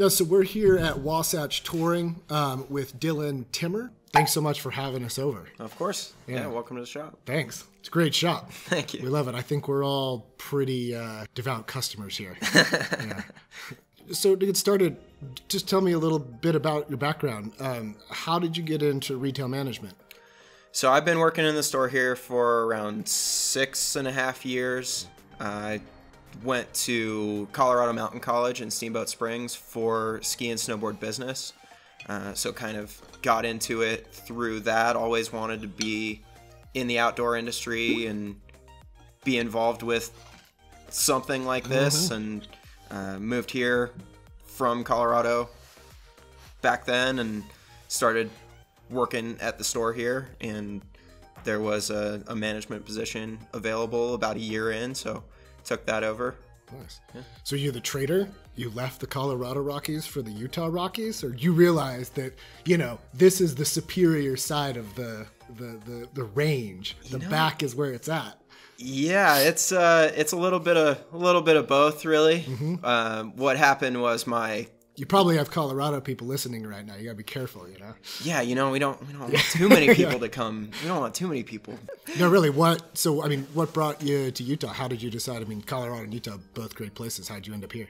Yeah, so we're here at Wasatch Touring with Dylan Timmer. Thanks so much for having us over. Of course. Yeah, welcome to the shop. Thanks. It's a great shop. Thank you. We love it. I think we're all pretty devout customers here. Yeah. So to get started, just tell me a little bit about your background. How did you get into retail management? So I've been working in the store here for around 6.5 years. I went to Colorado Mountain College in Steamboat Springs for ski and snowboard business. So kind of got into it through that. Always wanted to be in the outdoor industry and be involved with something like this. And moved here from Colorado back then and started working at the store here. And there was a management position available about a year in, so took that over. Nice. Yeah. So you're the trader? You left the Colorado Rockies for the Utah Rockies? Or you realized that, you know, this is the superior side of the range. The back is where it's at. Yeah, it's a little bit of both, really. What happened was you probably have Colorado people listening right now. You gotta be careful, you know. Yeah, you know, we don't want too many people to come. We don't want too many people. No, really. What brought you to Utah? How did you decide? I mean, Colorado and Utah, both great places. How'd you end up here?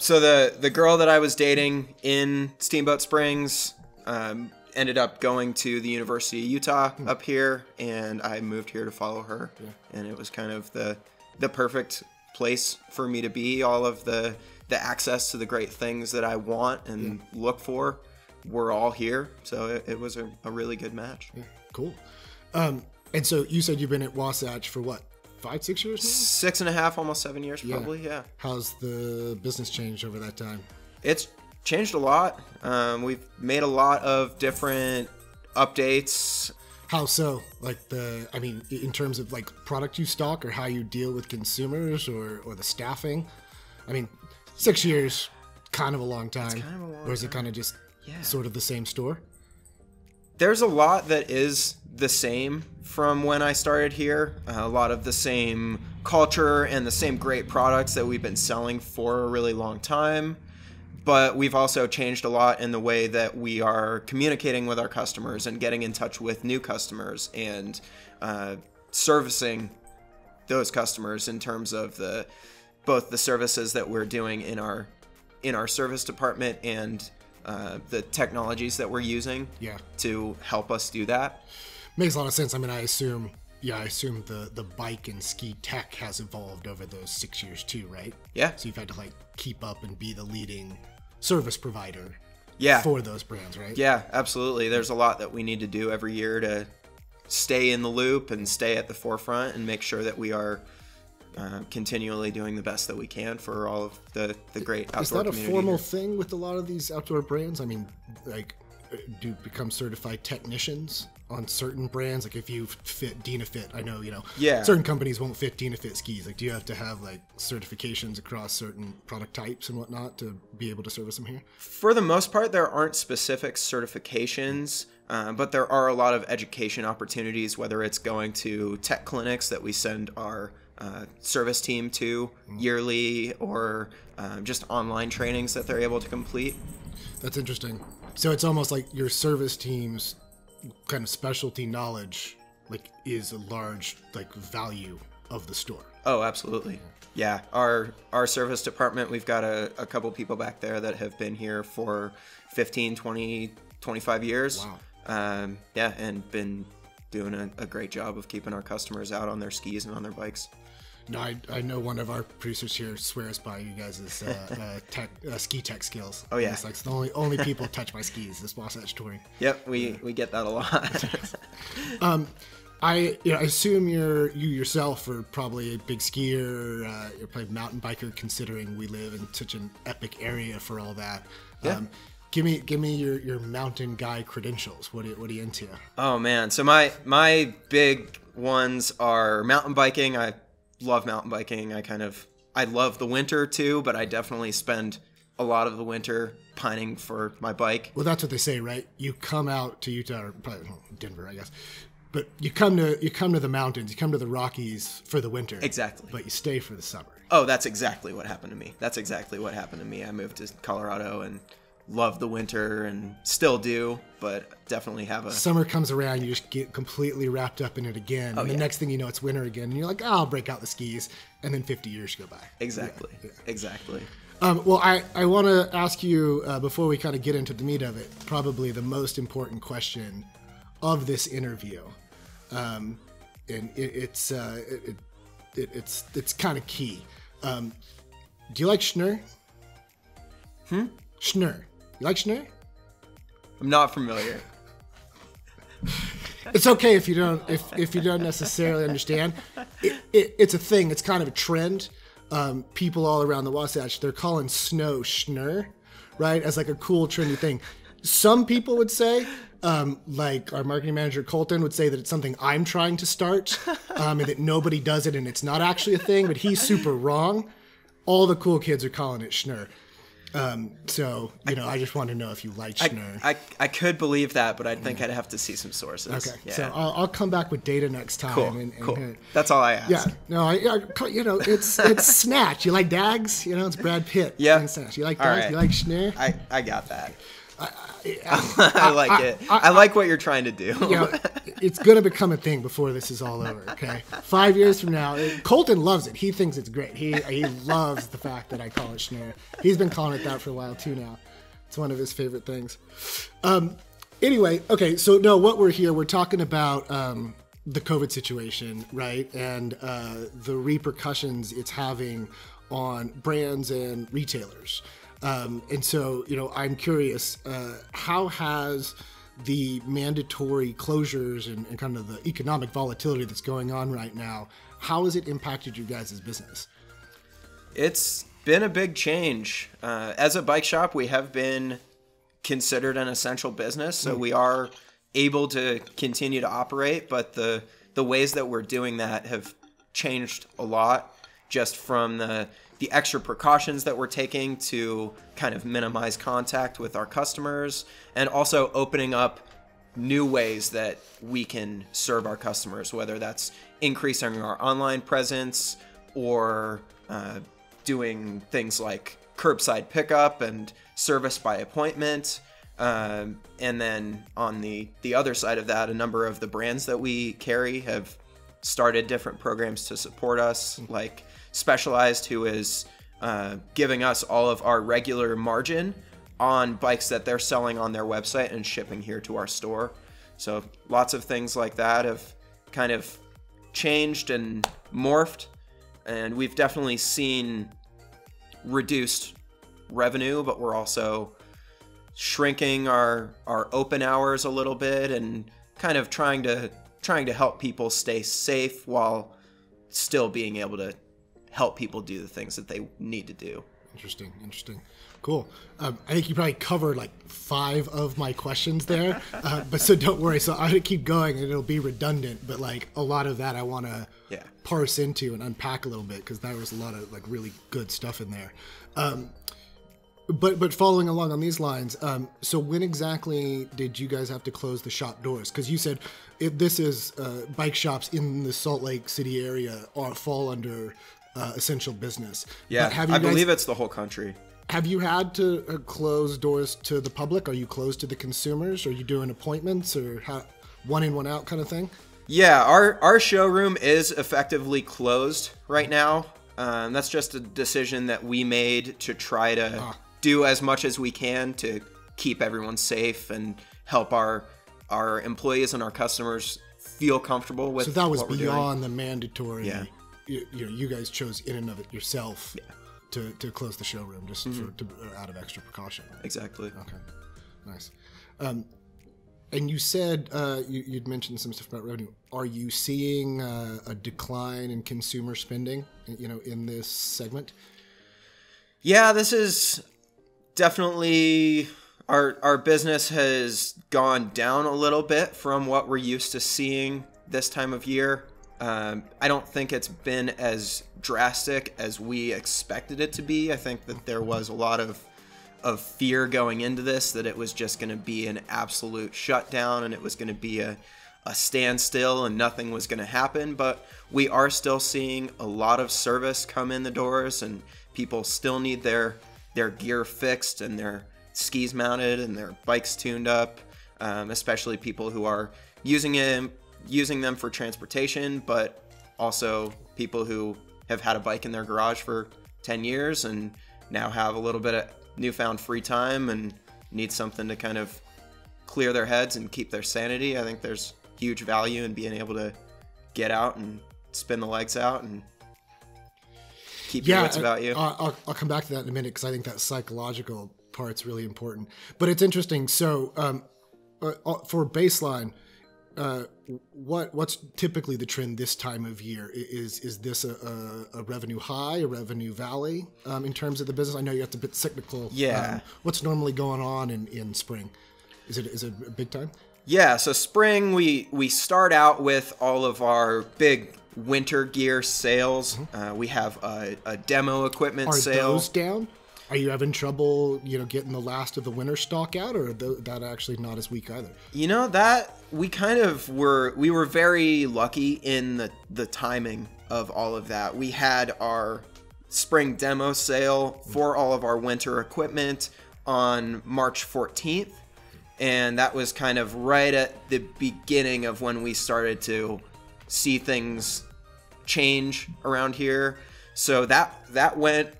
So the girl that I was dating in Steamboat Springs ended up going to the University of Utah up here, and I moved here to follow her. Yeah. And it was kind of the perfect place for me to be. All of the access to the great things that I want and look for were all here. So it was a really good match. Yeah, cool. And so you said you've been at Wasatch for what, 5-6 years now? 6.5, almost 7 years probably, yeah. How's the business changed over that time? It's changed a lot. We've made a lot of different updates. How so? Like in terms of like product you stock or how you deal with consumers or the staffing? I mean, 6 years, kind of a long time. It's kind of a long time. Or is it kind of just sort of the same store? There's a lot that is the same from when I started here. A lot of the same culture and the same great products that we've been selling for a really long time. But we've also changed a lot in the way that we are communicating with our customers and getting in touch with new customers and servicing those customers in terms of both the services that we're doing in our service department and the technologies that we're using to help us do that. Makes a lot of sense. I mean, I assume the bike and ski tech has evolved over those 6 years too, right? Yeah. So you've had to like keep up and be the leading service provider for those brands, right? Yeah, absolutely. There's a lot that we need to do every year to stay in the loop and stay at the forefront and make sure that we are continually doing the best that we can for all of the great outdoor community. Is that a formal thing with a lot of these outdoor brands? I mean, like, do you become certified technicians on certain brands? Like if you fit Dynafit, I know, certain companies won't fit Dynafit skis. Like, do you have to have like certifications across certain product types and whatnot to be able to service them here? For the most part, there aren't specific certifications, but there are a lot of education opportunities, whether it's going to tech clinics that we send our service team to yearly or just online trainings that they're able to complete. That's interesting. So it's almost like your service team's kind of specialty knowledge like is a large like value of the store. Oh, absolutely. Yeah. Our service department, we've got a couple people back there that have been here for 15, 20, 25 years. Wow. And been doing a great job of keeping our customers out on their skis and on their bikes. No, I know one of our producers here swears by you guys' ski tech skills. Oh, yeah. It's like the only people touch my skis is Wasatch Touring. Yep, we get that a lot. I assume you yourself are probably a big skier. You're probably a mountain biker, considering we live in such an epic area for all that. Yeah. Give me your mountain guy credentials. What are you into? Oh man, so my big ones are mountain biking. I love mountain biking. I love the winter too, but I definitely spend a lot of the winter pining for my bike. Well, that's what they say, right? You come out to Utah, or probably Denver, I guess. But you come to the mountains, you come to the Rockies for the winter. Exactly. But you stay for the summer. Oh, that's exactly what happened to me. I moved to Colorado and loved the winter and still do, but definitely have a... Summer comes around, you just get completely wrapped up in it again. And the next thing you know, it's winter again. And you're like, I'll break out the skis. And then 50 years go by. Exactly. Exactly. Well, I want to ask you, before we kind of get into the meat of it, probably the most important question of this interview. And it's kind of key. Do you like Schnur? Schnur. You like Schnur? I'm not familiar. It's okay if you don't if you don't necessarily understand. It's a thing. It's kind of a trend. People all around the Wasatch, they're calling snow Schnur, right? As like a cool, trendy thing. Some people would say, like our marketing manager Colton would say that it's something I'm trying to start, and that nobody does it and it's not actually a thing, but he's super wrong. All the cool kids are calling it Schnur. So, I just want to know if you like Schnur. I could believe that, but I think I'd have to see some sources. Okay, yeah. so I'll come back with data next time. Cool. That's all I ask. Yeah, no, it's Snatch. You like Dags? It's Brad Pitt. Yeah. Snatch. You like Dags? Right. You like Schnur? I got that. I like it. I like what you're trying to do. It's going to become a thing before this is all over, okay? 5 years from now, Colton loves it. He thinks it's great. He loves the fact that I call it Schnur. He's been calling it that for a while, too, now. It's one of his favorite things. Anyway, okay, so no, what we're talking about the COVID situation, right? And the repercussions it's having on brands and retailers. And so, I'm curious, how has the mandatory closures and kind of the economic volatility that's going on right now, how has it impacted you guys' business? It's been a big change. As a bike shop, we have been considered an essential business, so we are able to continue to operate, but the ways that we're doing that have changed a lot, just from the extra precautions that we're taking to kind of minimize contact with our customers, and also opening up new ways that we can serve our customers, whether that's increasing our online presence or doing things like curbside pickup and service by appointment. And then on the other side of that, a number of the brands that we carry have started different programs to support us, like Specialized, who is giving us all of our regular margin on bikes that they're selling on their website and shipping here to our store. So lots of things like that have kind of changed and morphed, and we've definitely seen reduced revenue, but we're also shrinking our open hours a little bit and kind of trying to help people stay safe while still being able to help people do the things that they need to do. Interesting. Cool. I think you probably covered like 5 of my questions there, but so don't worry. So I'm gonna keep going and it'll be redundant, but like a lot of that I want to parse into and unpack a little bit, because there was a lot of like really good stuff in there. But following along on these lines, so when exactly did you guys have to close the shop doors? Because you said this is bike shops in the Salt Lake City area fall under essential business. Yeah, I believe it's the whole country. Have you had to close doors to the public? Are you closed to the consumers? Are you doing appointments, or one in, one out kind of thing? Yeah, our showroom is effectively closed right now. That's just a decision that we made to try to do as much as we can to keep everyone safe and help our employees and our customers feel comfortable with. So that was what beyond the mandatory. Yeah. You guys chose in and of it yourself to close the showroom just out of extra precaution. Exactly. Okay, nice. And you said you'd mentioned some stuff about revenue. Are you seeing a decline in consumer spending, in this segment? Yeah, this is definitely our business has gone down a little bit from what we're used to seeing this time of year. I don't think it's been as drastic as we expected it to be. I think that there was a lot of fear going into this, that it was just going to be an absolute shutdown and it was going to be a a standstill and nothing was going to happen, but we are still seeing a lot of service come in the doors, and people still need their gear fixed and their skis mounted and their bikes tuned up, especially people who are using them for transportation, but also people who have had a bike in their garage for 10 years and now have a little bit of newfound free time and need something to kind of clear their heads and keep their sanity. I think there's huge value in being able to get out and spin the legs out and keep your wits about you. I'll come back to that in a minute, because I think that psychological part's really important. But it's interesting. So for baseline, what's typically the trend this time of year? Is this a revenue high, a revenue valley in terms of the business? I know it's a bit cyclical. Yeah. What's normally going on in spring? Is it a big time? Yeah, so spring, we start out with all of our big winter gear sales. We have a demo equipment sale. Are those down? Are you having trouble, getting the last of the winter stock out, or that actually not as weak either? That we were very lucky in the timing of all of that. We had our spring demo sale for all of our winter equipment on March 14th. And that was kind of right at the beginning of when we started to see things change around here. So that went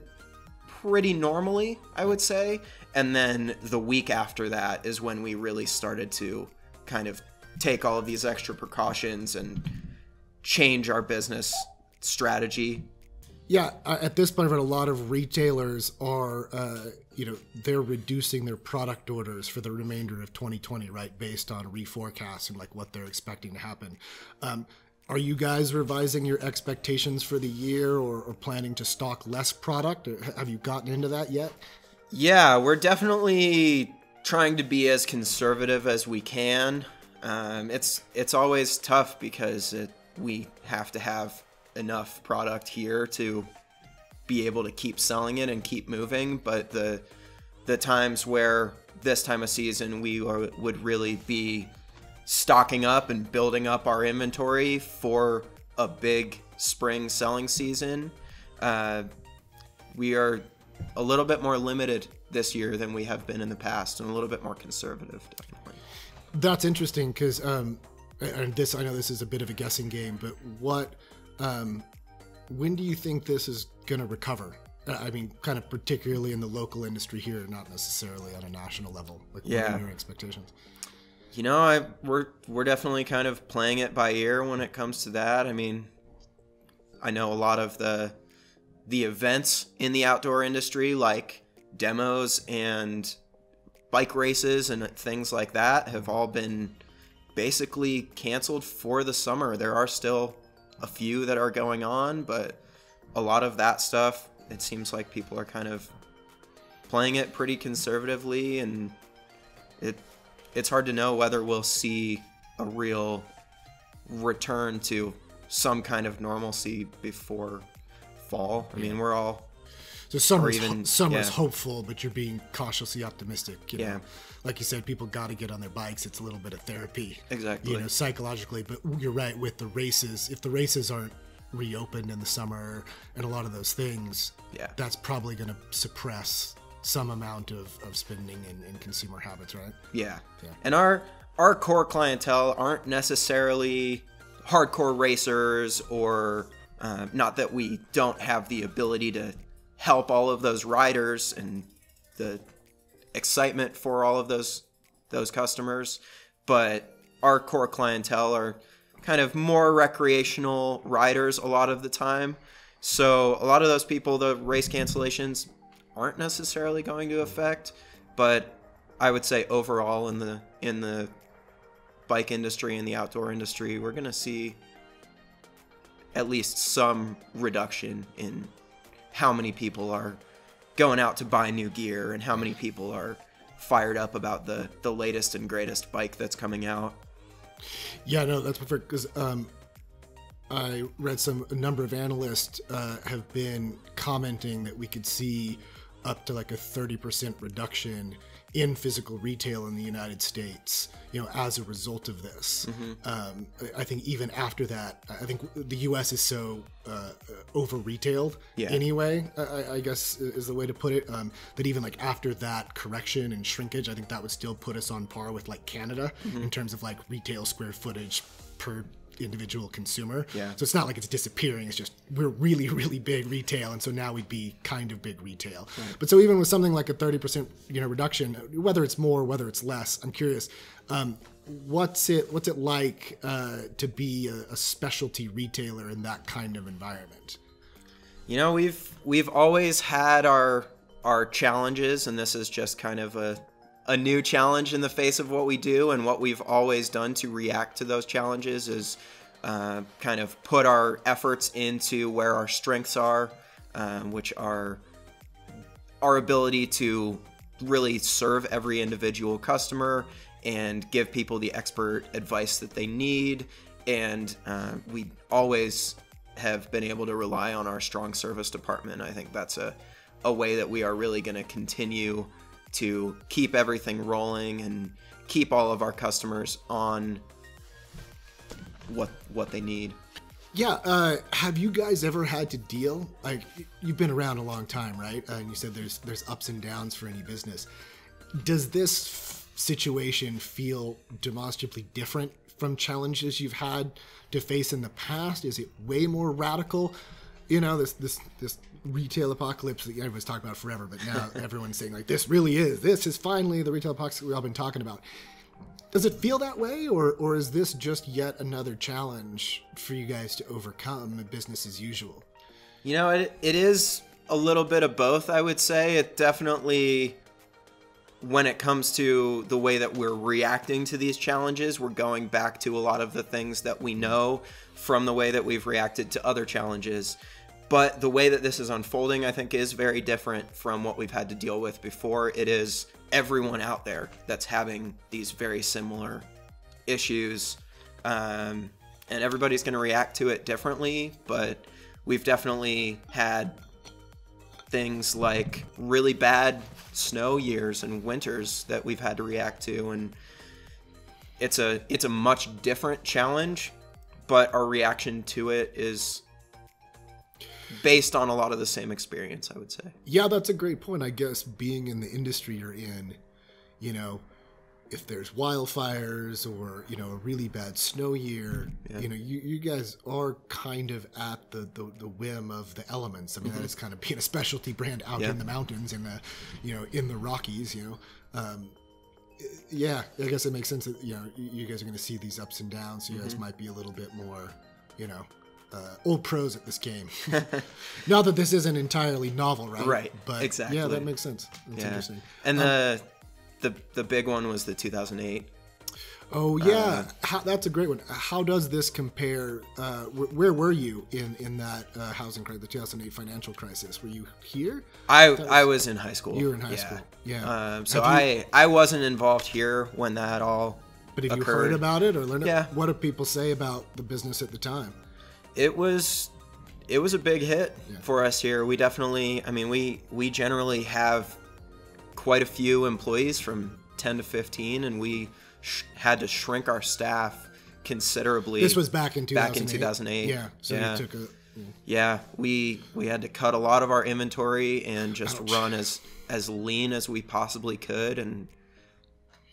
pretty normally, I would say. And then the week after that is when we really started to kind of take all of these extra precautions and change our business strategy. Yeah, at this point, a lot of retailers are, they're reducing their product orders for the remainder of 2020, right, based on reforecasts and like what they're expecting to happen. Are you guys revising your expectations for the year or planning to stock less product? Or have you gotten into that yet? Yeah, we're definitely trying to be as conservative as we can. It's always tough because we have to have enough product here to be able to keep selling it and keep moving, but the times where this time of season we would really be stocking up and building up our inventory for a big spring selling season, we are a little bit more limited this year than we have been in the past, and a little bit more conservative, definitely. That's interesting, because and I know this is a bit of a guessing game, but when do you think this is going to recover? I mean, kind of particularly in the local industry here, not necessarily on a national level. What are your expectations? We're definitely kind of playing it by ear when it comes to that. I mean, I know a lot of the events in the outdoor industry, like demos and bike races and things like that, have all been basically canceled for the summer. There are still a few that are going on, but a lot of that stuff, it seems like people are kind of playing it pretty conservatively, and it's hard to know whether we'll see a real return to some kind of normalcy before fall. I mean, we're all... So summer's hopeful, but you're being cautiously optimistic. Yeah. Like you said, people got to get on their bikes. It's a little bit of therapy. Exactly. Psychologically. But you're right, with the races, if the races aren't reopened in the summer and a lot of those things, that's probably going to suppress some amount of spending and consumer habits, right? Yeah. And our core clientele aren't necessarily hardcore racers, or not that we don't have the ability to help all of those riders and the excitement for all of those customers, but our core clientele are kind of more recreational riders a lot of the time. So a lot of those people, the race cancellations aren't necessarily going to affect, but I would say overall in the bike industry and the outdoor industry, we're going to see at least some reduction in how many people are going out to buy new gear and how many people are fired up about the latest and greatest bike that's coming out. Yeah, no, that's perfect, because I read a number of analysts have been commenting that we could see up to like a 30% reduction in physical retail in the United States, as a result of this. I think even after that, I think the U.S. is so over-retailed anyway, I guess is the way to put it, that even like after that correction and shrinkage, I think that would still put us on par with like Canada in terms of like retail square footage per individual consumer. So it's not like it's disappearing, it's just we're really, really big retail, and so now we'd be kind of big retail. But so even with something like a 30% reduction, whether it's more, whether it's less, I'm curious, what's it like to be a specialty retailer in that kind of environment? We've always had our challenges, and this is just kind of a new challenge in the face of what we do, and what we've always done to react to those challenges is kind of put our efforts into where our strengths are, which are our ability to really serve every individual customer and give people the expert advice that they need. And we always have been able to rely on our strong service department. I think that's a way that we are really going to continue to keep everything rolling and keep all of our customers on what they need. Yeah, have you guys ever had to deal, like, you've been around a long time, right? And you said there's ups and downs for any business. Does this situation feel demonstrably different from challenges you've had to face in the past? Is it way more radical? This retail apocalypse that everyone's talking about forever, but now everyone's saying like, this is finally the retail apocalypse we've all been talking about. Does it feel that way, or is this just yet another challenge for you guys to overcome, business as usual? It is a little bit of both, I would say. It definitely, when it comes to the way that we're reacting to these challenges, we're going back to a lot of the things that we know from the way that we've reacted to other challenges. But the way that this is unfolding, I think, is very different from what we've had to deal with before. It is everyone out there that's having these very similar issues, and everybody's going to react to it differently. But we've definitely had things like really bad snow years and winters that we've had to react to, and it's a much different challenge, but our reaction to it is based on a lot of the same experience, I would say. Yeah, that's a great point. I guess being in the industry you're in, if there's wildfires or, a really bad snow year, you guys are kind of at the whim of the elements. I mean, that is kind of being a specialty brand out in the mountains, in the Rockies, Yeah, I guess it makes sense that, you guys are going to see these ups and downs. So you guys might be a little bit more, old pros at this game. Not that this isn't entirely novel, right? Right, but exactly. Yeah, that makes sense. That's interesting. And the big one was the 2008. Oh yeah, that's a great one. How does this compare? Where were you in that housing crisis, the 2008 financial crisis? Were you here? I was in high school. You were in high school. Yeah. So I wasn't involved here when that all But have occurred. you heard about it or learned it? Yeah. What do people say about the business at the time? It was a big hit for us here. We definitely, we generally have quite a few employees, from 10 to 15, and we had to shrink our staff considerably. This was back in 2008. Back in 2008. Yeah. So you took a... Yeah, we had to cut a lot of our inventory and just run as lean as we possibly could. And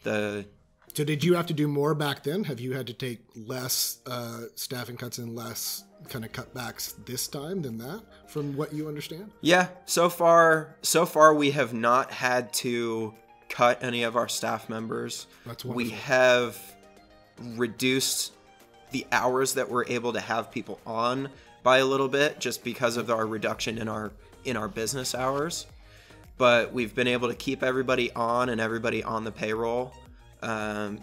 So did you have to do more back then? Have you had to take less staffing cuts and less kind of cutbacks this time than that, from what you understand? Yeah, so far we have not had to cut any of our staff members. That's wonderful. We have reduced the hours that we're able to have people on by a little bit, just because of our reduction in our business hours. But we've been able to keep everybody on and everybody on the payroll.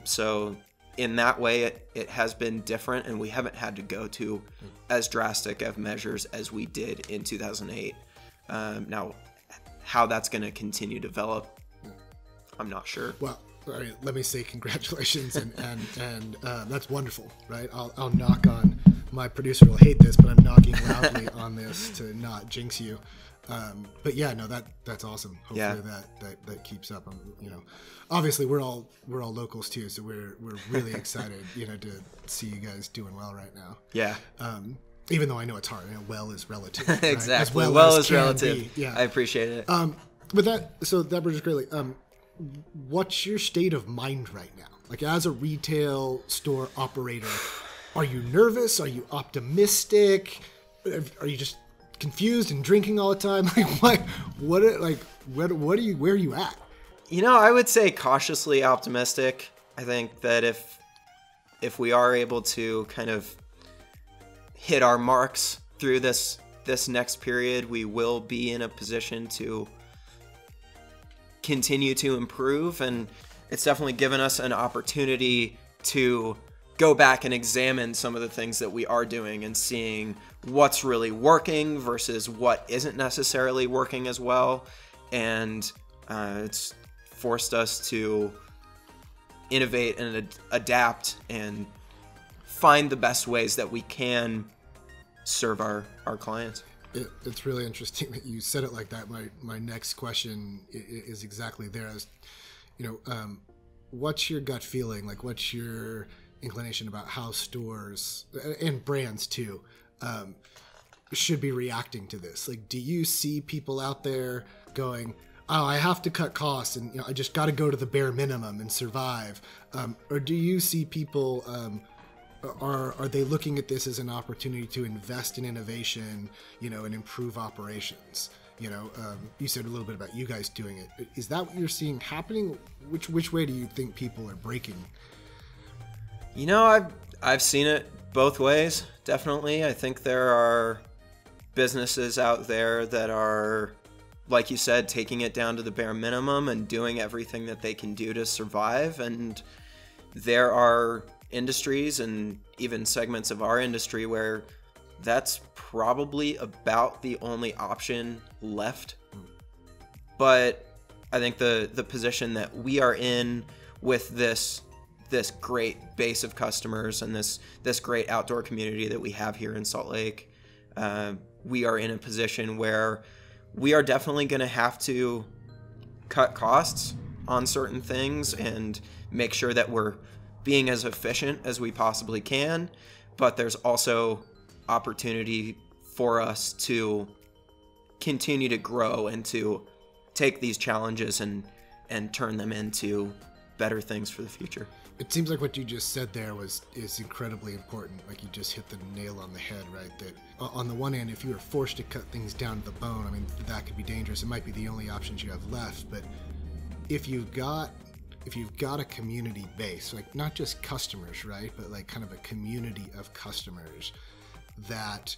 So in that way, it has been different, and we haven't had to go to as drastic of measures as we did in 2008. Now, how that's going to continue to develop, I'm not sure. Well, all right, let me say congratulations, and that's wonderful, right? I'll knock on, my producer will hate this, but I'm knocking loudly on this to not jinx you. But yeah, no, that's awesome. Hopefully that keeps up. You know, obviously we're all locals too, so we're really excited, you know, to see you guys doing well right now. Yeah. Even though I know it's hard. You know, well is relative. Right? Exactly. As well is Be. relative. Yeah. I appreciate it. But that bridges greatly. What's your state of mind right now? Like as a retail store operator, are you nervous? Are you optimistic? Are you just confused and drinking all the time? Like where are you at? You know, I would say cautiously optimistic. I think that if we are able to kind of hit our marks through this next period, we will be in a position to continue to improve, and it's definitely given us an opportunity to go back and examine some of the things that we are doing and seeing what's really working versus what isn't necessarily working as well. And it's forced us to innovate and adapt and find the best ways that we can serve our clients. It's really interesting that you said it like that. My next question is exactly there. What's your gut feeling? Like, what's your inclination about how stores and brands too should be reacting to this? Like, do you see people out there going, "Oh, I have to cut costs, and I just got to go to the bare minimum and survive," or do you see people? Are they looking at this as an opportunity to invest in innovation, and improve operations? You said a little bit about you guys doing it. Is that what you're seeing happening? Which way do you think people are breaking? I've seen it both ways, definitely. I think there are businesses out there that are, like you said, taking it down to the bare minimum and doing everything that they can do to survive. And there are industries and even segments of our industry where that's probably about the only option left. But I think the position that we are in with this great base of customers and this great outdoor community that we have here in Salt Lake, we are in a position where we are definitely going to have to cut costs on certain things and make sure that we're being as efficient as we possibly can, but there's also opportunity for us to continue to grow and to take these challenges and turn them into better things for the future. It seems like what you just said there is incredibly important. Like you just hit the nail on the head, right? That on the one hand, if you were forced to cut things down to the bone, I mean, that could be dangerous. It might be the only options you have left. But if you've got a community base, like not just customers, right, but like kind of a community of customers that,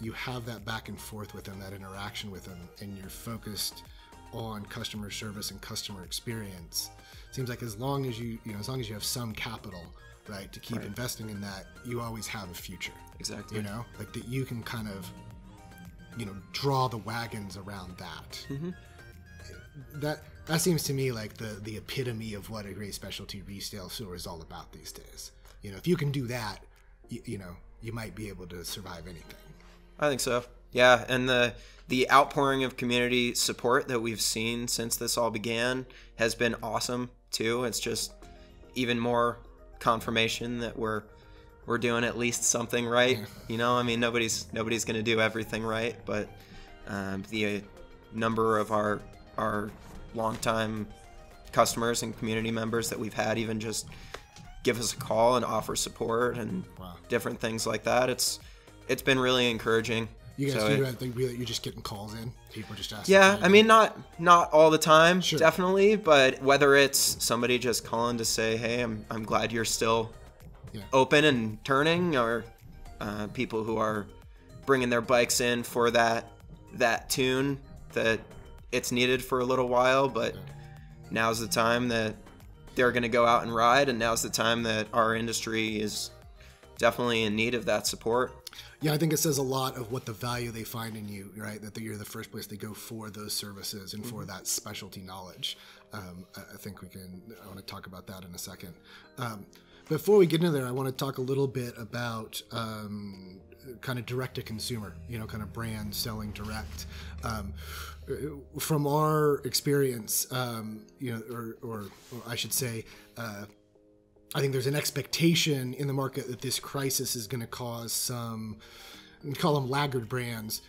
you have that back and forth with them, that interaction with them, and you're focused on customer service and customer experience. Seems like as long as you have some capital, right, to keep investing in that, you always have a future. Exactly. Like that you can kind of, draw the wagons around that. Mm-hmm. That seems to me like the epitome of what a great specialty retail store is all about these days. If you can do that, you might be able to survive anything. I think so. Yeah, and the outpouring of community support that we've seen since this all began has been awesome too. It's just even more confirmation that we're doing at least something right. Yeah. I mean, nobody's going to do everything right, but the number of our longtime customers and community members that we've had even just give us a call and offer support and different things like that. It's been really encouraging. You guys you're just getting calls in? People just asking? Yeah, I mean, not all the time, sure, definitely, but whether it's somebody just calling to say, hey, I'm glad you're still open and turning, or people who are bringing their bikes in for that tune that it's needed for a little while, but now's the time that they're going to go out and ride, and now's the time that our industry is definitely in need of that support. Yeah, I think it says a lot of what the value they find in you, right? That you're the first place they go for those services and for that specialty knowledge. I think I want to talk about that in a second. Before we get into there, I want to talk a little bit about kind of direct to consumer, kind of brands selling direct. From our experience, or I should say, I think there's an expectation in the market that this crisis is going to cause some, we call them laggard brands,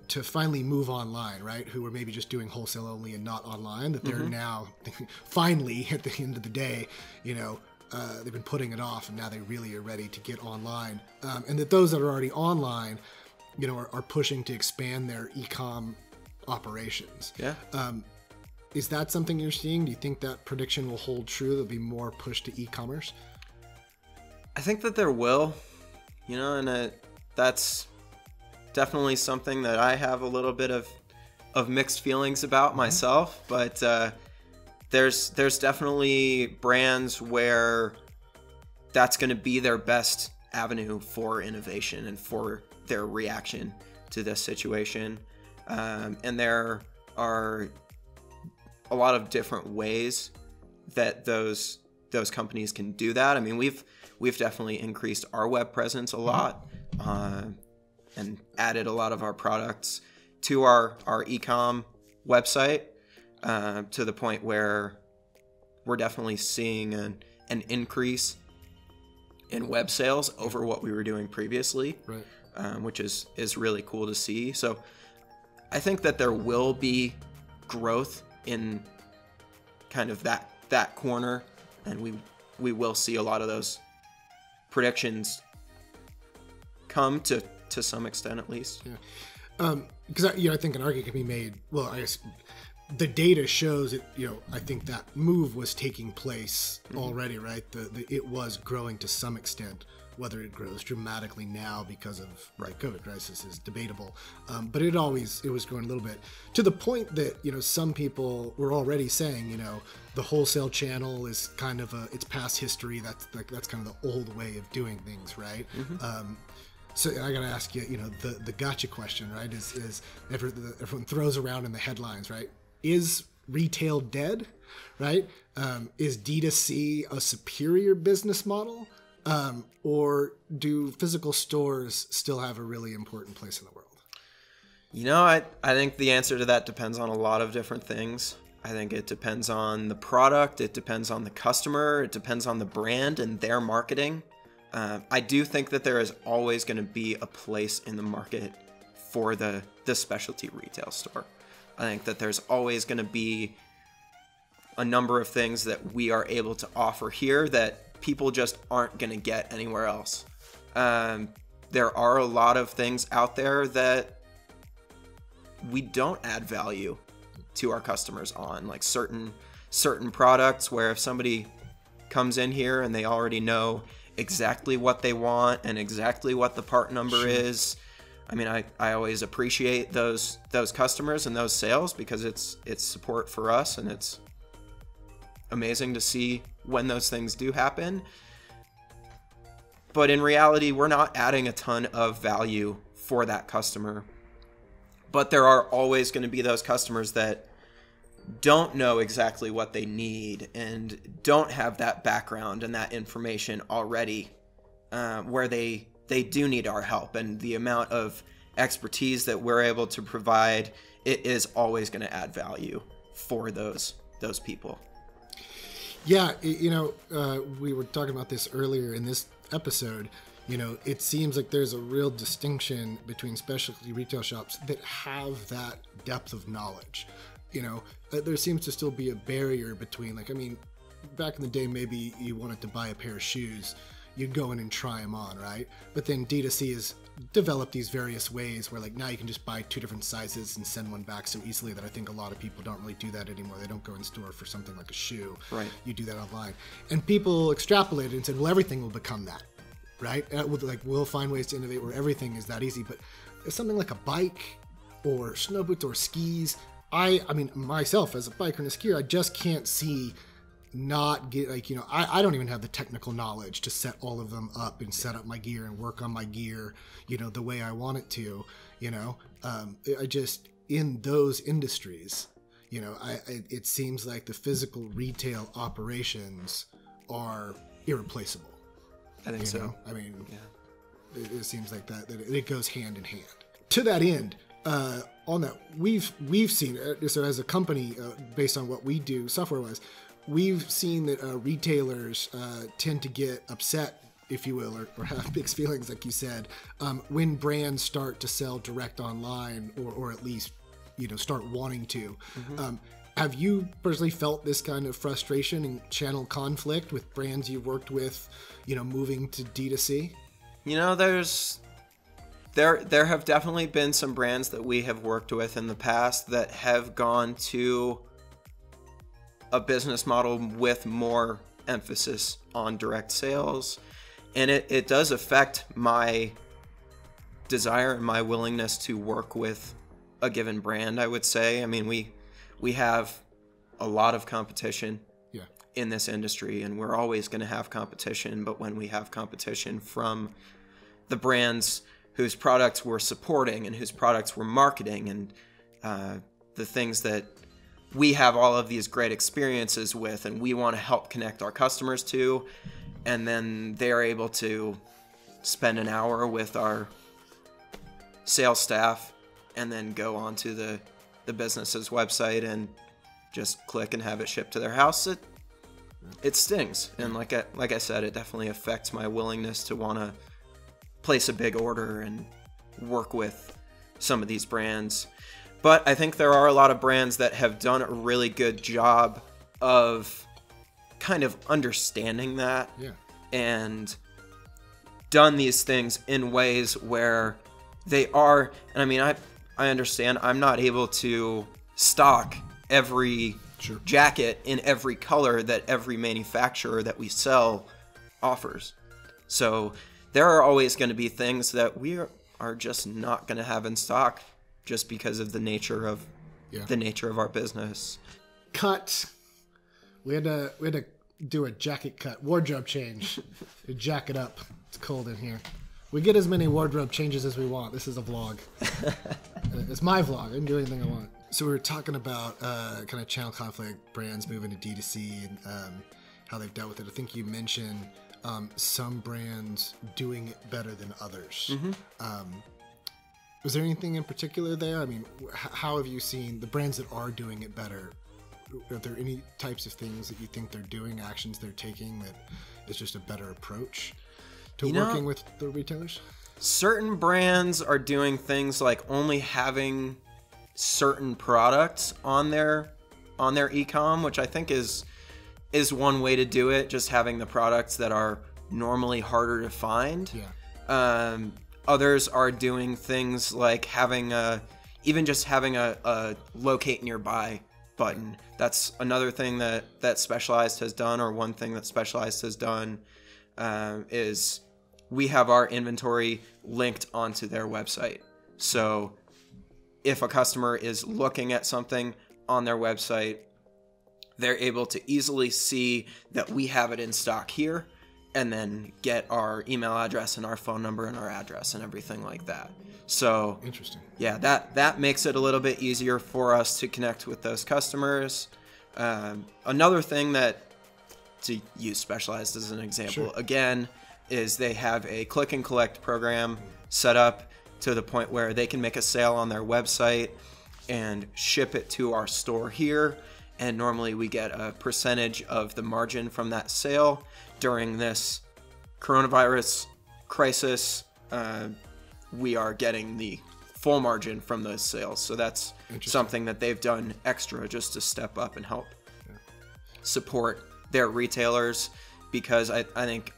to finally move online, right? Who were maybe just doing wholesale only and not online, that they're now finally at the end of the day, they've been putting it off and now they really are ready to get online. And that those that are already online, are pushing to expand their e-com operations. Yeah. Is that something you're seeing? Do you think that prediction will hold true? There'll be more push to e-commerce? I think that there will, and that's definitely something that I have a little bit of mixed feelings about myself, but there's definitely brands where that's going to be their best avenue for innovation and for their reaction to this situation. And there are a lot of different ways that those companies can do that. I mean, we've definitely increased our web presence a lot, and added a lot of our products to our e-com website, to the point where we're definitely seeing an increase in web sales over what we were doing previously, right. Which is really cool to see. So I think that there will be growth in kind of that corner, and we will see a lot of those predictions come to some extent, at least. Yeah. Because I think an argument can be made. Well, I guess the data shows it. I think that move was taking place already, right? It was growing to some extent. Whether it grows dramatically now because of COVID crisis is debatable, but it was growing a little bit, to the point that some people were already saying the wholesale channel is kind of it's past history. That's kind of the old way of doing things, right? So I got to ask you, the gotcha question, right? Is everyone throws around in the headlines, right? Is retail dead, right? Is D2C a superior business model? Or do physical stores still have a really important place in the world? I think the answer to that depends on a lot of different things. I think it depends on the product, it depends on the customer, it depends on the brand and their marketing. I do think that there is always going to be a place in the market for the specialty retail store. I think that there's always going to be a number of things that we are able to offer here that people just aren't going to get anywhere else. There are a lot of things out there that we don't add value to our customers on, like certain products where if somebody comes in here and they already know exactly what they want and exactly what the part number is. I mean, I always appreciate those customers and those sales because it's support for us, and it's amazing to see when those things do happen. But in reality, we're not adding a ton of value for that customer. But there are always going to be those customers that don't know exactly what they need and don't have that background and that information already, where they do need our help, and the amount of expertise that we're able to provide, it is always going to add value for those people. Yeah, we were talking about this earlier in this episode. It seems like there's a real distinction between specialty retail shops that have that depth of knowledge. There seems to still be a barrier between, back in the day, maybe you wanted to buy a pair of shoes, you'd go in and try them on, right? But then D2C has developed these various ways where, now you can just buy 2 different sizes and send one back so easily that I think a lot of people don't really do that anymore. They don't go in store for something like a shoe. Right. You do that online. And people extrapolated and said, well, everything will become that, right? We'll find ways to innovate where everything is that easy. But something like a bike or snow boots or skis, I mean, myself as a biker and a skier, I just can't see not get I don't even have the technical knowledge to set all of them up and set up my gear and work on my gear, the way I want it to, I just, in those industries, it seems like the physical retail operations are irreplaceable. I think so. I mean, it seems like that it goes hand in hand. To that end, on that, we've seen, so as a company, based on what we do software-wise, we've seen that retailers tend to get upset, if you will, or have mixed feelings, like you said, when brands start to sell direct online, or at least, start wanting to. Have you personally felt this kind of frustration and channel conflict with brands you've worked with, moving to D2C? There have definitely been some brands that we have worked with in the past that have gone to a business model with more emphasis on direct sales. And it does affect my desire and my willingness to work with a given brand, I would say. I mean, we have a lot of competition in this industry, and we're always going to have competition. But when we have competition from the brands whose products we're supporting and whose products we're marketing, and the things that we have all of these great experiences with and we want to help connect our customers to, and then they're able to spend an hour with our sales staff and then go onto the business's website and just click and have it shipped to their house, it stings. And like I said, it definitely affects my willingness to want to place a big order and work with some of these brands. But I think there are a lot of brands that have done a really good job of kind of understanding that and done these things in ways where they are, and I mean, I understand I'm not able to stock every jacket in every color that every manufacturer that we sell offers. So there are always going to be things that we are just not going to have in stock just because of the nature of our business. Cut. We had to do a jacket cut, wardrobe change. To jack it up. It's cold in here. We get as many wardrobe changes as we want. This is a vlog. It's my vlog. I can do anything I want. So we were talking about kind of channel conflict, brands moving to D2C, and how they've dealt with it. I think you mentioned some brands doing it better than others. Was there anything in particular there? I mean, how have you seen the brands that are doing it better? Are there any types of things that you think they're doing, actions they're taking, that is just a better approach to working with the retailers? Certain brands are doing things like only having certain products on their e-com, which I think is one way to do it, just having the products that are normally harder to find. Others are doing things like having a locate nearby button. That's another thing that Specialized has done, or one thing that Specialized has done is we have our inventory linked onto their website. So if a customer is looking at something on their website, they're able to easily see that we have it in stock here, and then get our email address and our phone number and our address and everything like that. So interesting. Yeah, that makes it a little bit easier for us to connect with those customers. Another thing that, to use Specialized as an example, again, is they have a click and collect program set up to the point where they can make a sale on their website and ship it to our store here. And normally we get a percentage of the margin from that sale. During this coronavirus crisis, we are getting the full margin from those sales. So that's something that they've done extra just to step up and help support their retailers, because I think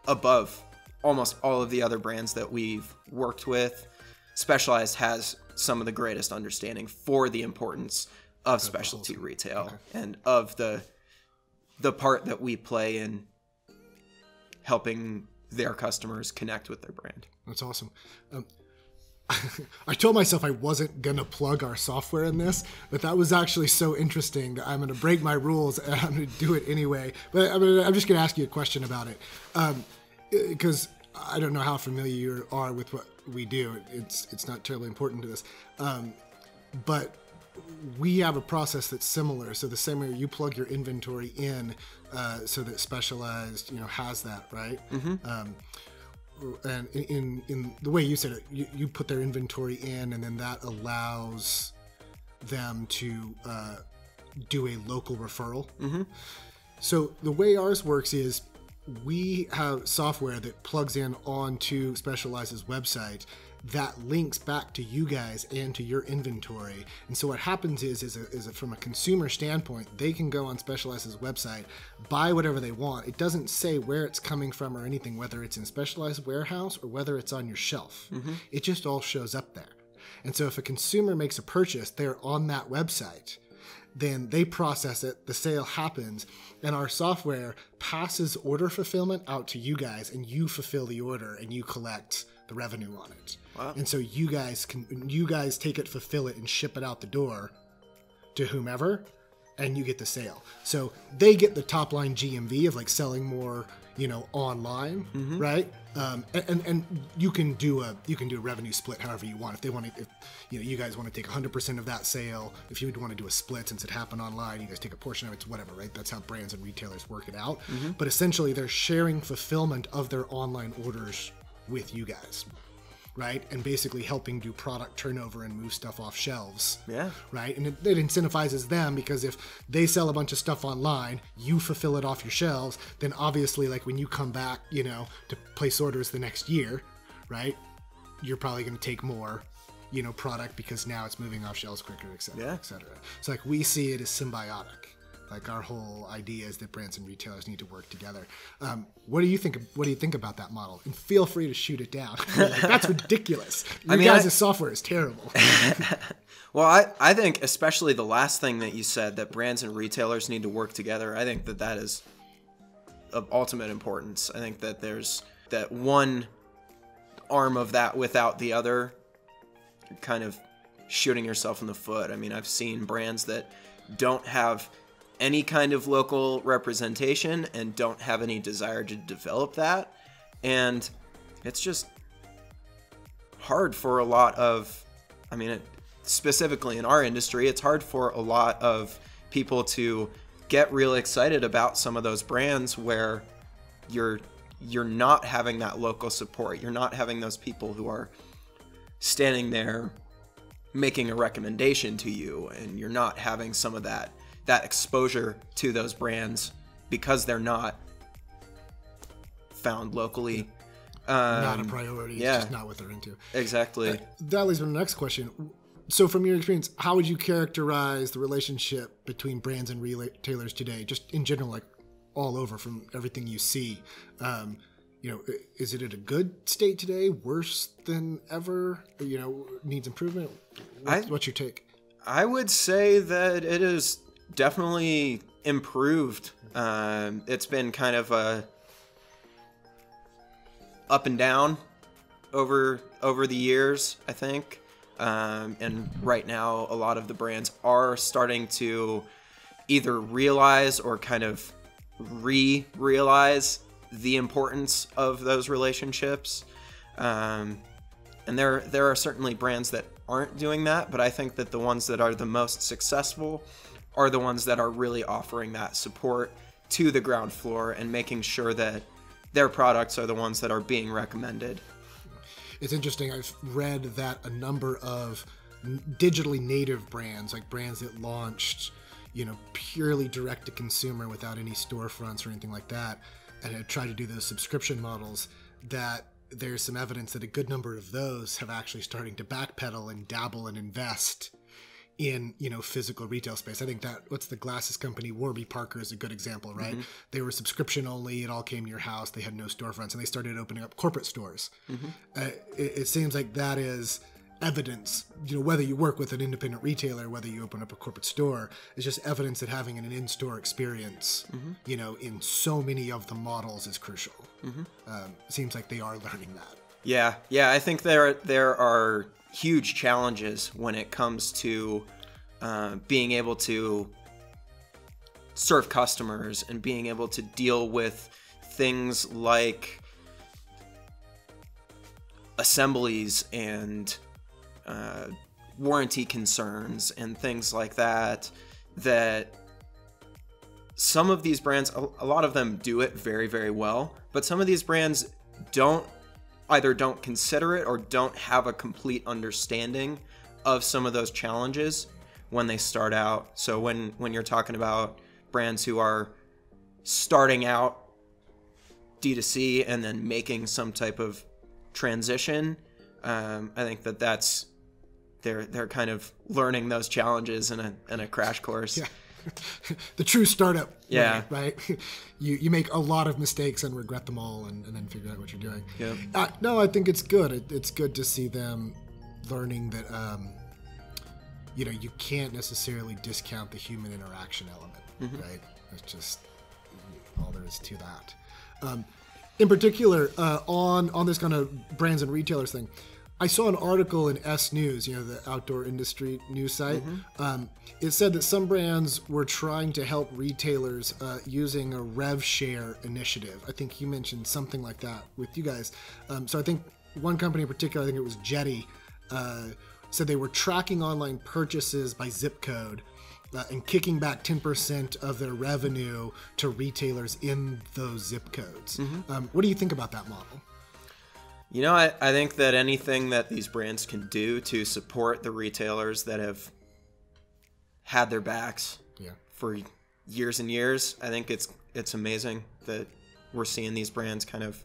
above almost all of the other brands that we've worked with, Specialized has some of the greatest understanding for the importance of specialty retail and of the part that we play in helping their customers connect with their brand. That's awesome. I told myself I wasn't going to plug our software in this, but that was actually so interesting that I'm going to break my rules and I'm going to do it anyway. But I'm just going to ask you a question about it, because I don't know how familiar you are with what we do. It's not terribly important to this. But we have a process that's similar. So the same way you plug your inventory in, so that Specialized, has that, right? And in the way you said it, you put their inventory in, and then that allows them to do a local referral. So the way ours works is we have software that plugs in onto Specialized's website that links back to you guys and to your inventory. And so what happens is from a consumer standpoint, they can go on Specialized's website, buy whatever they want. It doesn't say where it's coming from or anything, whether it's in Specialized warehouse or whether it's on your shelf. It just all shows up there. And so if a consumer makes a purchase, they're on that website. Then they process it, the sale happens, and our software passes order fulfillment out to you guys, and you fulfill the order and you collect the revenue on it. Wow. And so you guys take it, fulfill it, and ship it out the door to whomever, and you get the sale. So they get the top line GMV of like selling more, online, right? And you can do a revenue split however you want. If they want to, you guys want to take 100% of that sale. If you would want to do a split, since it happened online, you guys take a portion of it, whatever, right? That's how brands and retailers work it out. But essentially, they're sharing fulfillment of their online orders with you guys, right? And basically helping do product turnover and move stuff off shelves. Yeah. Right? And it incentivizes them, because if they sell a bunch of stuff online, you fulfill it off your shelves, then obviously, like when you come back, to place orders the next year, right? You're probably going to take more, product, because now it's moving off shelves quicker, et cetera, et cetera. So like we see it as symbiotic. Like our whole idea is that brands and retailers need to work together. What do you think? What do you think about that model? And feel free to shoot it down. Like, that's ridiculous. Your guys' software is terrible. Well, I think especially the last thing that you said, that brands and retailers need to work together. I think that is of ultimate importance. I think that there's that one arm of that without the other, you're kind of shooting yourself in the foot. I mean, I've seen brands that don't have any kind of local representation and don't have any desire to develop that. And it's just hard for a lot of, specifically in our industry, it's hard for a lot of people to get real excited about some of those brands where you're not having that local support. You're not having those people who are standing there making a recommendation to you, and you're not having some of that exposure to those brands because they're not found locally. Not a priority. It's just not what they're into. Exactly. That leads me to the next question. So from your experience, how would you characterize the relationship between brands and retailers today, just in general, like all over, from everything you see? Is it at a good state today, worse than ever, needs improvement? What's your take? I would say that it is definitely improved. It's been kind of a up and down over the years, I think. And right now, a lot of the brands are starting to either realize or kind of re-realize the importance of those relationships. And there are certainly brands that aren't doing that, but I think that the ones that are the most successful are the ones that are really offering that support to the ground floor and making sure that their products are the ones that are being recommended. It's interesting. I've read that a number of digitally native brands, like brands that launched, purely direct to consumer without any storefronts or anything like that, and had tried to do those subscription models, that there's some evidence that a good number of those have actually starting to backpedal and dabble and invest in, physical retail space. I think what's the glasses company, Warby Parker, is a good example, right? Mm-hmm. They were subscription only. It all came to your house. They had no storefronts, and they started opening up corporate stores. Mm-hmm. It seems like that is evidence, whether you work with an independent retailer, whether you open up a corporate store, is just evidence that having an in-store experience, in so many of the models is crucial. Mm-hmm. Seems like they are learning that. Yeah. I think there are huge challenges when it comes to being able to serve customers and being able to deal with things like assemblies and warranty concerns and things like that, that some of these brands, a lot of them do it very, very well, but some of these brands either don't consider it or don't have a complete understanding of some of those challenges when they start out. So when you're talking about brands who are starting out D2C and then making some type of transition, I think that's they're kind of learning those challenges in a crash course. Yeah. The true startup. Yeah. Right. You make a lot of mistakes and regret them all, and then figure out what you're doing. Yeah. No, I think it's good. It's good to see them learning that you can't necessarily discount the human interaction element, right? It's just all there is to that. In particular, on this kind of brands and retailers thing, I saw an article in S News, the outdoor industry news site. It said that some brands were trying to help retailers using a rev share initiative. I think you mentioned something like that with you guys. So I think one company in particular, I think it was Jetty, said they were tracking online purchases by zip code and kicking back 10% of their revenue to retailers in those zip codes. What do you think about that model? I think that anything that these brands can do to support the retailers that have had their backs for years and years, I think it's amazing that we're seeing these brands kind of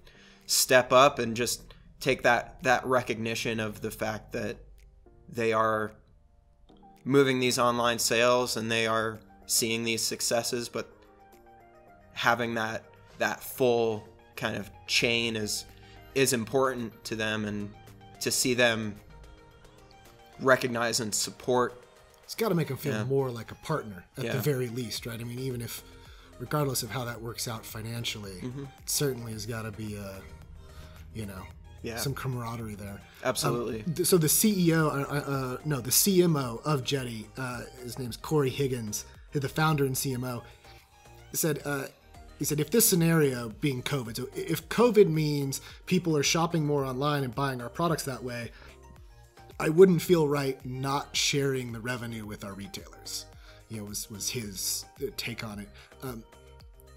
step up and just take that recognition of the fact that they are moving these online sales and they are seeing these successes, but having that full kind of chain is important to them, and to see them recognize and support. It's got to make them feel more like a partner at the very least, right? I mean, even if, regardless of how that works out financially, it certainly has got to be some camaraderie there. Absolutely. So the CEO, the CMO of Jetty, his name's Corey Higgins, the founder and CMO, he said, if this scenario being COVID, so if COVID means people are shopping more online and buying our products that way, I wouldn't feel right not sharing the revenue with our retailers. Was his take on it.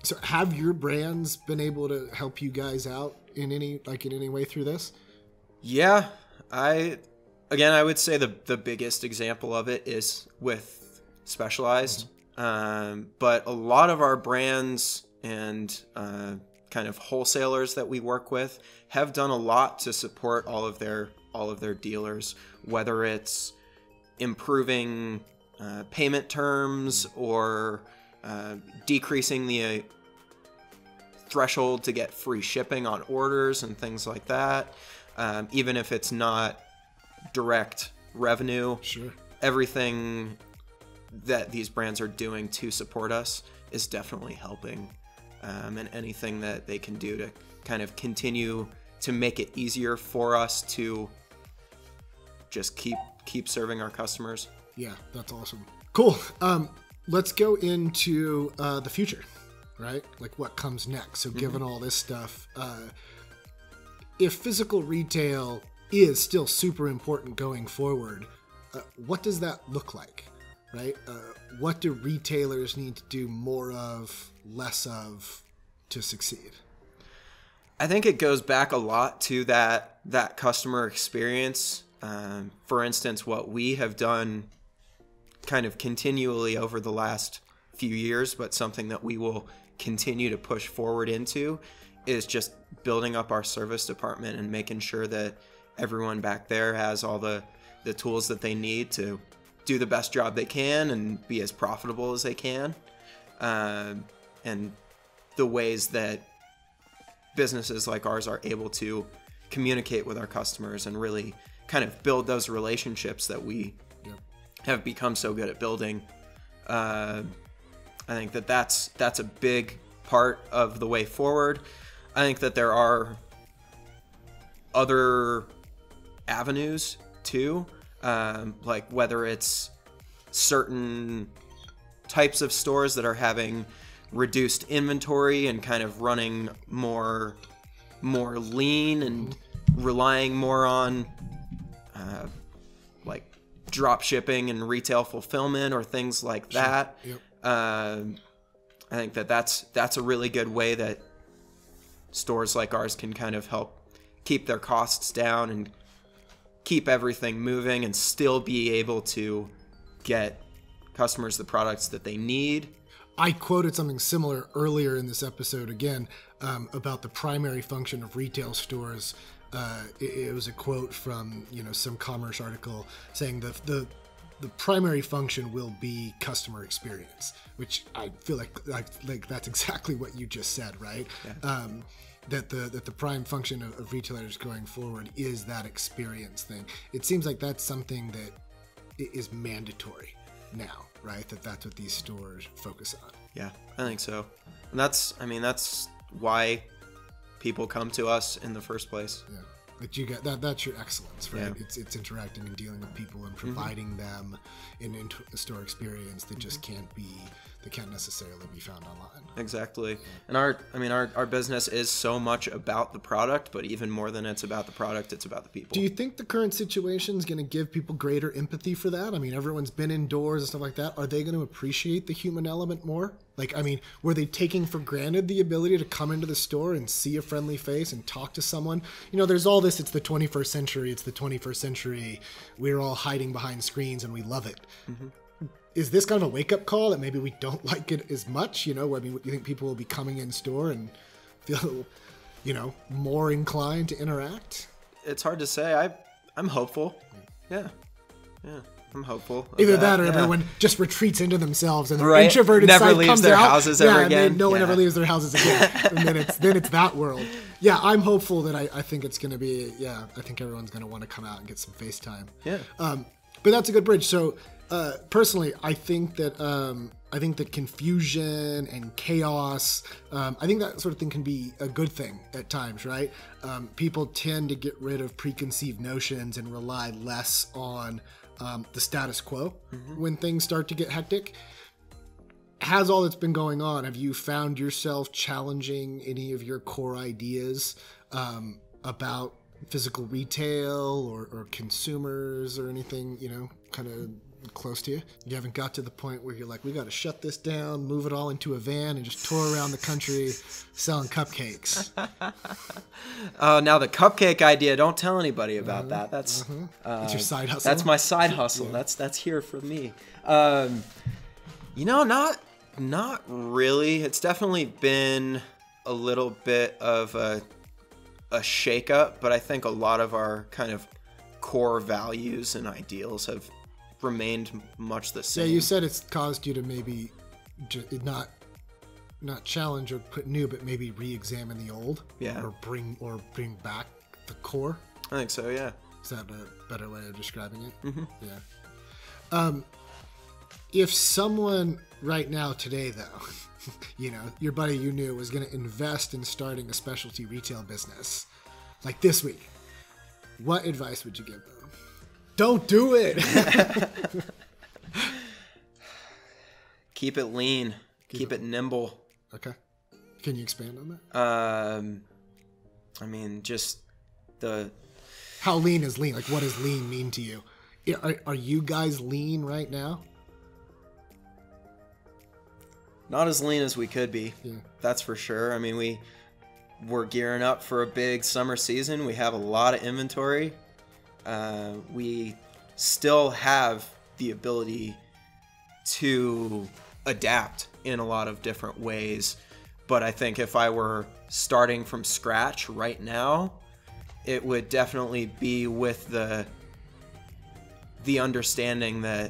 So have your brands been able to help you guys out in any way through this? Yeah, I would say the biggest example of it is with Specialized. But a lot of our brands and kind of wholesalers that we work with have done a lot to support all of their dealers, whether it's improving payment terms or decreasing the threshold to get free shipping on orders and things like that. Even if it's not direct revenue, everything that these brands are doing to support us is definitely helping. And anything that they can do to kind of continue to make it easier for us to just keep serving our customers. Yeah, that's awesome. Cool. Let's go into the future, right? Like what comes next. So given all this stuff, if physical retail is still super important going forward, what does that look like, right? What do retailers need to do more of, less of, to succeed? I think it goes back a lot to that customer experience. For instance, what we have done kind of continually over the last few years, but something that we will continue to push forward into, is just building up our service department and making sure that everyone back there has all the tools that they need to do the best job they can and be as profitable as they can. And the ways that businesses like ours are able to communicate with our customers and really kind of build those relationships that we have become so good at building. I think that's a big part of the way forward. I think that there are other avenues too, like whether it's certain types of stores that are having reduced inventory and kind of running more lean and relying more on like drop shipping and retail fulfillment or things like that. Yep. I think that's a really good way that stores like ours can kind of help keep their costs down and keep everything moving and still be able to get customers the products that they need. I quoted something similar earlier in this episode again about the primary function of retail stores. It was a quote from some commerce article saying the primary function will be customer experience, which I feel like that's exactly what you just said, right? Yeah. That the prime function of retailers going forward is that experience thing. It seems like that's something that is mandatory now, right? That's what these stores focus on. Yeah, I think so. And that's why people come to us in the first place. Yeah. But you get that's your excellence, right? Yeah. It's interacting and dealing with people and providing them an in-store experience that just can't necessarily be found online. Exactly. Yeah. And our business is so much about the product, but even more than it's about the product, it's about the people. Do you think the current situation is going to give people greater empathy for that? I mean, everyone's been indoors and stuff like that. Are they going to appreciate the human element more? Like, I mean, were they taking for granted the ability to come into the store and see a friendly face and talk to someone? There's all this, it's the 21st century. We're all hiding behind screens and we love it. Mm-hmm. Is this kind of a wake-up call that maybe we don't like it as much? I mean, you think people will be coming in store and feel, more inclined to interact? It's hard to say. I'm hopeful. Yeah. I'm hopeful. Either that or everyone just retreats into themselves and the introverted never side leaves comes their out. houses ever again. No one ever leaves their houses again. And then it's that world. Yeah, I'm hopeful that I think it's going to be, I think everyone's going to want to come out and get some FaceTime. Yeah. But that's a good bridge. So personally, I think that confusion and chaos, I think that sort of thing can be a good thing at times, right? People tend to get rid of preconceived notions and rely less on the status quo when things start to get hectic. Has all that's been going on, have you found yourself challenging any of your core ideas about physical retail or consumers or anything, kind of close to you? You haven't got to the point where you're like, we got to shut this down, move it all into a van, and just tour around the country selling cupcakes. Now the cupcake idea, don't tell anybody about that. That's that's your side hustle. That's my side hustle. Yeah. That's here for me. Not really. It's definitely been a little bit of a shakeup, but I think a lot of our kind of core values and ideals have remained much the same. Yeah, you said it's caused you to maybe not challenge or put new, but maybe re-examine the old. Yeah. Or bring back the core. I think so. Yeah. Is that a better way of describing it? Mm-hmm. Yeah. If someone right now today, though, your buddy you knew was going to invest in starting a specialty retail business, like this week, what advice would you give them? Don't do it. Keep it lean. Keep it nimble. Okay. Can you expand on that? Just the... How lean is lean? Like, what does lean mean to you? Are you guys lean right now? Not as lean as we could be. Yeah. That's for sure. We're gearing up for a big summer season. We have a lot of inventory. We still have the ability to adapt in a lot of different ways. But I think if I were starting from scratch right now, it would definitely be with the understanding that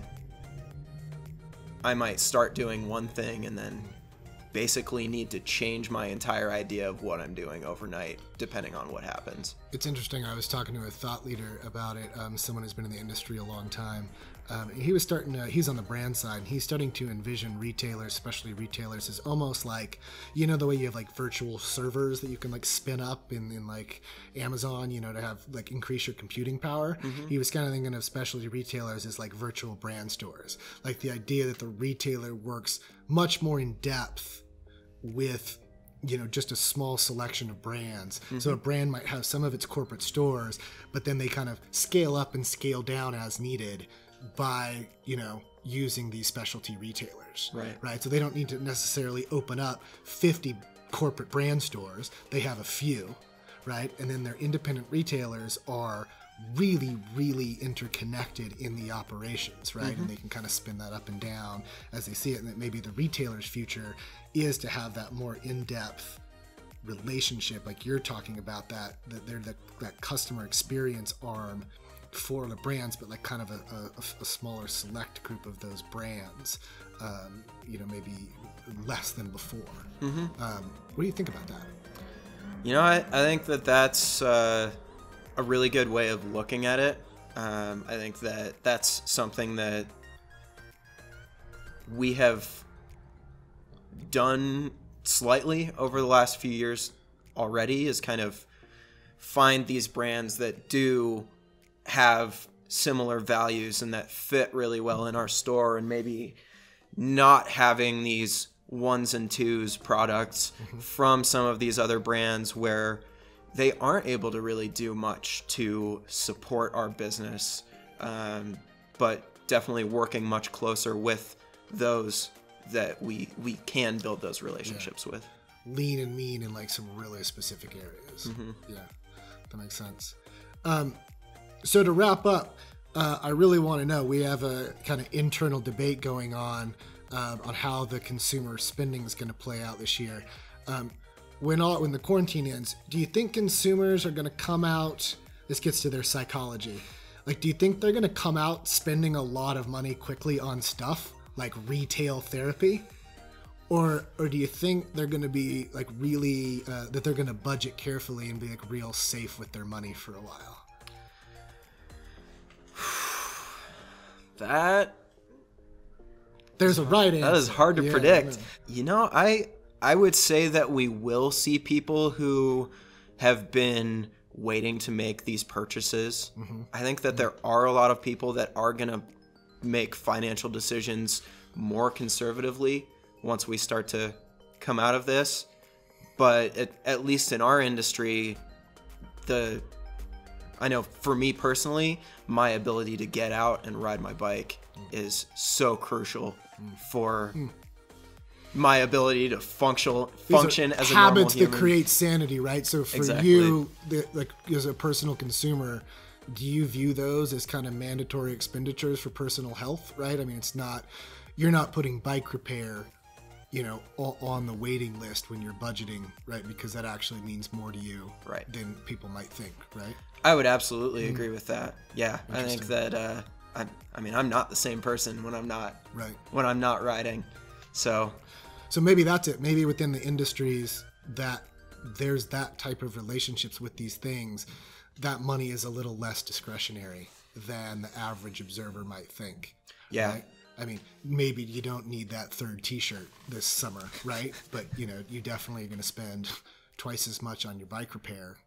I might start doing one thing and then basically need to change my entire idea of what I'm doing overnight, depending on what happens. It's interesting. I was talking to a thought leader about it, someone who's been in the industry a long time. He was he's on the brand side, and he's starting to envision retailers, especially retailers, as almost like, the way you have like virtual servers that you can like spin up in like Amazon, to have like increase your computing power. Mm-hmm. He was kind of thinking of specialty retailers as like virtual brand stores. Like the idea that the retailer works much more in depth with just a small selection of brands. Mm-hmm. So a brand might have some of its corporate stores, but then they kind of scale up and scale down as needed by, using these specialty retailers. Right. So they don't need to necessarily open up 50 corporate brand stores. They have a few, right? And then their independent retailers are really, really interconnected in the operations, right? And they can kind of spin that up and down as they see it. And that maybe the retailer's future is to have that more in-depth relationship, like you're talking about, that they're that customer experience arm for the brands, but like kind of a smaller select group of those brands, maybe less than before. What do you think about that? I think that's a really good way of looking at it. I think that's something that we have done slightly over the last few years already, is kind of find these brands that do have similar values and that fit really well in our store, and maybe not having these ones and twos products from some of these other brands where they aren't able to really do much to support our business, but definitely working much closer with those that we can build those relationships with. Lean and mean in like some really specific areas. Yeah, that makes sense. So to wrap up, I really want to know, we have a kind of internal debate going on how the consumer spending is going to play out this year. When the quarantine ends, do you think consumers are going to come out, this gets to their psychology, like do you think they're going to come out spending a lot of money quickly on stuff like retail therapy? Or do you think they're going to be like really, that they're going to budget carefully and be like real safe with their money for a while? There's a right answer. That is hard to predict. I would say that we will see people who have been waiting to make these purchases. I think that there are a lot of people that are going to make financial decisions more conservatively once we start to come out of this. But at least in our industry, I know for me personally, my ability to get out and ride my bike is so crucial for my ability to function as a normal human. Habits that create sanity, right? So for you, like as a personal consumer, do you view those as kind of mandatory expenditures for personal health, right? I mean, you're not putting bike repair, on the waiting list when you're budgeting, right? Because that actually means more to you than people might think, right? I would absolutely agree with that. Yeah, I think that I'm not the same person when I'm not riding. So maybe that's it. Maybe within the industries that there's that type of relationships with these things, that money is a little less discretionary than the average observer might think. Yeah. Right? I mean, maybe you don't need that third t-shirt this summer, right? But, you definitely are going to spend twice as much on your bike repair,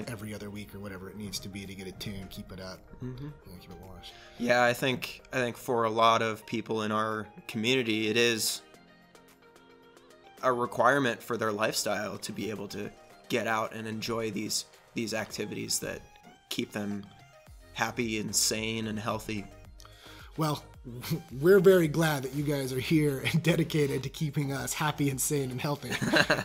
every other week or whatever it needs to be to get it tuned, keep it up, keep it washed. Yeah, I think for a lot of people in our community, it is a requirement for their lifestyle to be able to get out and enjoy these activities that keep them happy and sane and healthy. Well, we're very glad that you guys are here and dedicated to keeping us happy and sane and healthy. I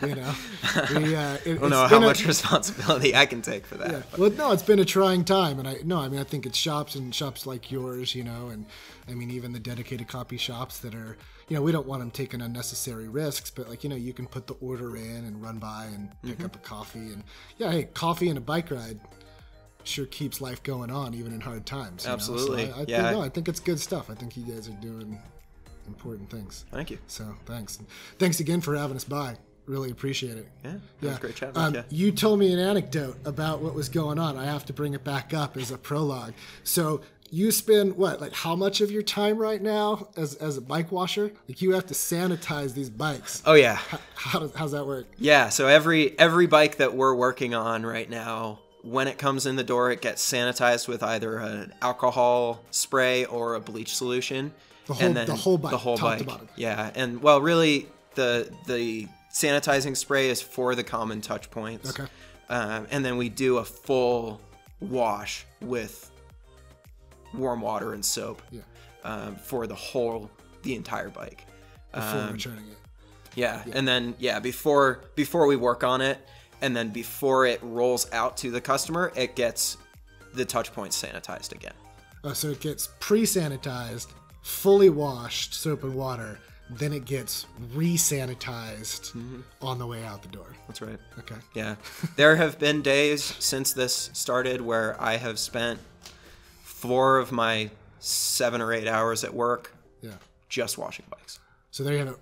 don't know how much responsibility I can take for that. Yeah. Well, no, it's been a trying time, and I think it's shops like yours, and I mean even the dedicated copy shops that are, we don't want them taking unnecessary risks, but like you can put the order in and run by and pick up a coffee, and hey, coffee and a bike ride sure keeps life going on even in hard times. Absolutely. So I think it's good stuff. I think you guys are doing important things. Thank you. So thanks. And thanks again for having us by. Really appreciate it. Yeah. It was great chatting with you. You told me an anecdote about what was going on. I have to bring it back up as a prologue. So you spend how much of your time right now as a bike washer? Like you have to sanitize these bikes. Oh yeah. How's that work? Yeah. So every bike that we're working on right now, when it comes in the door, it gets sanitized with either an alcohol spray or a bleach solution. The whole bike. The whole bike. Yeah. And well, really the sanitizing spray is for the common touch points. Okay. And then we do a full wash with warm water and soap for the entire bike. Before returning it. Yeah. And then, before we work on it, and then before it rolls out to the customer, it gets the touch points sanitized again. So it gets pre-sanitized, fully washed, soap and water, then it gets re-sanitized on the way out the door. That's right. Okay. Yeah. There have been days since this started where I have spent 4 of my 7 or 8 hours at work just washing bikes. So there you have it.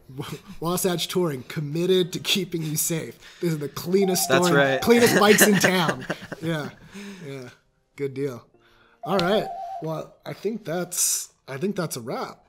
Wasatch Touring, committed to keeping you safe. This is the cleanest cleanest bikes in town. Yeah. Good deal. All right. Well, I think that's a wrap.